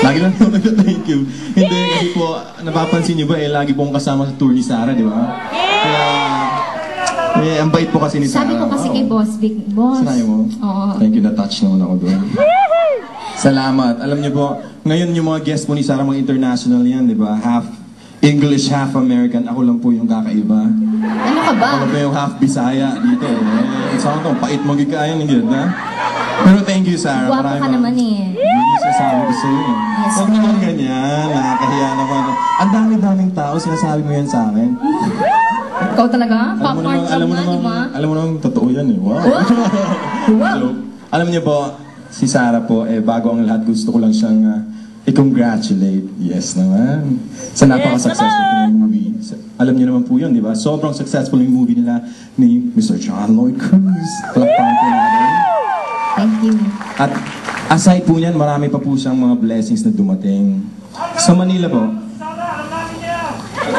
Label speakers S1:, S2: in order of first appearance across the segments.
S1: Lagi lang po nag-thank you. Hindi, kasi po, napapansin niyo ba, lagi pong kasama sa tour ni Sarah, di ba? Kaya, ang bait po kasi ni Sarah.
S2: Sabi ko kasi kay Boss, Big Boss.
S1: Sinabi mo?
S2: Oo.
S1: Thank you, na-touch naman ako doon. Salamat. Alam niyo po, ngayon yung mga guest po ni Sarah, mga international yan, di ba? Half English, half American. Ako lang po yung kakaiba.
S2: Ano ka ba?
S1: Ako po yung half Bisaya dito. Saan ko, pait mo gikayan, hindi na? Pero thank you, Sarah.
S2: Guwapo ka naman eh.
S1: Hindi sasabi ko sa'yo.
S2: Yes,
S1: huwag naman ganyan. Nakakahiya naman. Ang dami-daming tao, sinasabi mo yan sa akin.
S2: Ikaw talaga? Pop art
S1: alam mo
S2: lang na, di ba?
S1: alam mo namang totoo yan eh. Wow.
S2: Wow.
S1: Joke. Alam niyo po, si Sarah po, bago ang lahat, gusto ko lang siyang i-congratulate. Yes naman. Sa napaka-successful po ng movie. Alam niyo naman po yun, di ba? Sobrang successful yung movie nila ni Mr. John Lloyd Cruz. Palakpakan po natin.
S2: Thank you.
S1: At aside po niyan, marami pa po siyang mga blessings na dumating. Sa Manila po,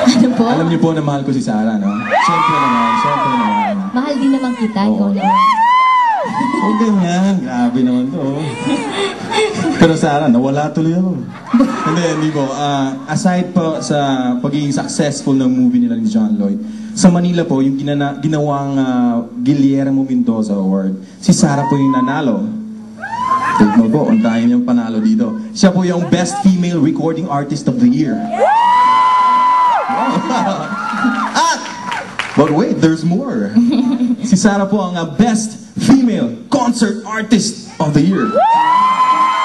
S2: Ano po?
S1: alam niyo po na mahal ko si Sarah, no? Siyempre naman.
S2: Mahal din naman kita, ikaw
S1: Oo.
S2: naman.
S1: Huwag ganyan. Grabe naman to. Pero Sarah, nawala tuloy ako. Hindi po. Aside po sa pagiging successful ng movie nila ni John Lloyd, sa Manila po, yung ginawang Guillermo Mendoza Award, si Sarah po yung nanalo. Take mo po, ang dahil niyang panalo dito. Siya po yung Best Female Recording Artist of the Year. But wait, there's more. Si Sarah po ang Best Female Concert Artist of the Year.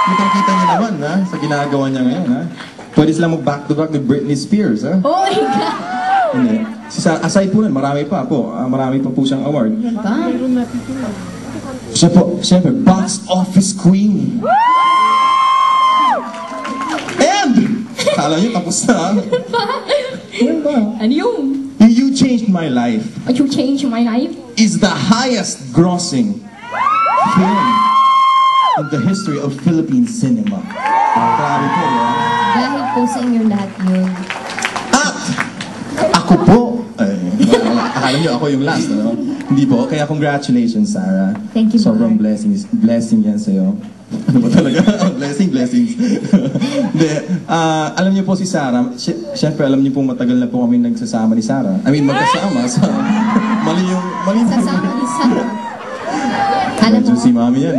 S1: Kitang-kita niyo naman, ha? Sa ginagawa niya ngayon, ha? Pwede sila mag-back-to-back ni Britney Spears, ha?
S2: Oh my God!
S1: Hindi. Si Sarah, aside po nun, marami pa po. Marami pa po siyang award.
S2: Ba?
S1: Siya po, siyempre, Box Office Queen. And, kala niyo tapos na, ha? Ano ba?
S2: Ano yung?
S1: You Changed My Life
S2: You changed my life?
S1: is the highest grossing film in the history of Philippine cinema. Grabe po, ya.
S2: Dahil po sa inyo lahat yun.
S1: At ako po, akala niyo ako yung last, no? Hindi po, kaya congratulations, Sarah.
S2: Thank you,
S1: Sobrang
S2: Mark.
S1: blessing yan sa'yo. Ano ba talaga? Blessings. Hindi, alam niyo po si Sarah, siyempre alam niyo po matagal na po kami nagsasama ni Sarah. I mean, magkasama. Mali yung...
S2: Sasama ni Sarah. Alam mo,
S1: Medyo si Mami yan,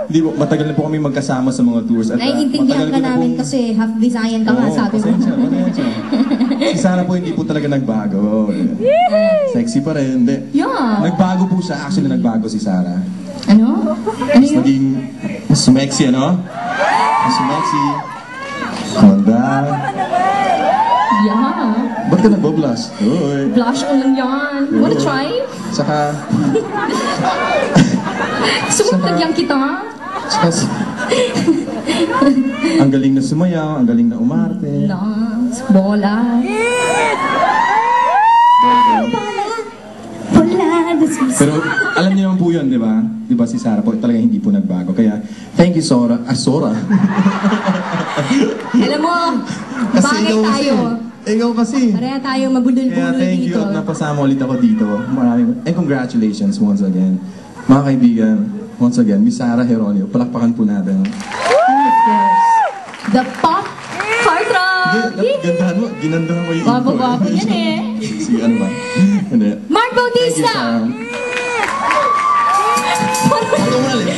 S1: Hindi po, matagal na po kami magkasama sa mga tours. At,
S2: naiintindihan
S1: matagal
S2: ka
S1: ko na
S2: namin
S1: pong-
S2: kasi half Visayan ka nga,
S1: Oo,
S2: sabi mo.
S1: pasensya. Si Sarah po hindi po talaga nagbago. Sexy pa rin. Hindi.
S2: Yeah.
S1: Nagbago po siya. Actually, nagbago si Sarah.
S2: Ano? Ano
S1: Mas
S2: yun?
S1: naging mas sumexy, ano? Mas sumexy. Honda.
S2: Yeah.
S1: Ba't ka nagbo-blush? Uy.
S2: Blush ko lang yan. Wanna
S1: Oo.
S2: try?
S1: Saka,
S2: Sumutagyan kita.
S1: ang galing na sumayaw, ang galing na umarte.
S2: Nas, bola.
S1: Pero alam niyo naman po yun, di ba? Di ba si Sarah po talaga hindi po nagbago. Kaya, thank you, Sora. Sora.
S2: Alam mo, bagay tayo.
S1: Ikaw kasi.
S2: Pareha tayo
S1: Kaya
S2: mabudol-budol
S1: thank you
S2: dito.
S1: at napasama ulit ako dito. Maraming, and congratulations once again. Mga kaibigan, once again, Miss Sarah Heronio, palakpakan po natin.
S2: Of course. The Pop Heartthrob!
S1: Gandahan mo, ginandahan mo yung
S2: Bago-bago yan eh.
S1: Si ano ba? Hindi.
S2: Mark
S1: Thank you,
S2: Bautista!
S1: Sarah. Ano ulit?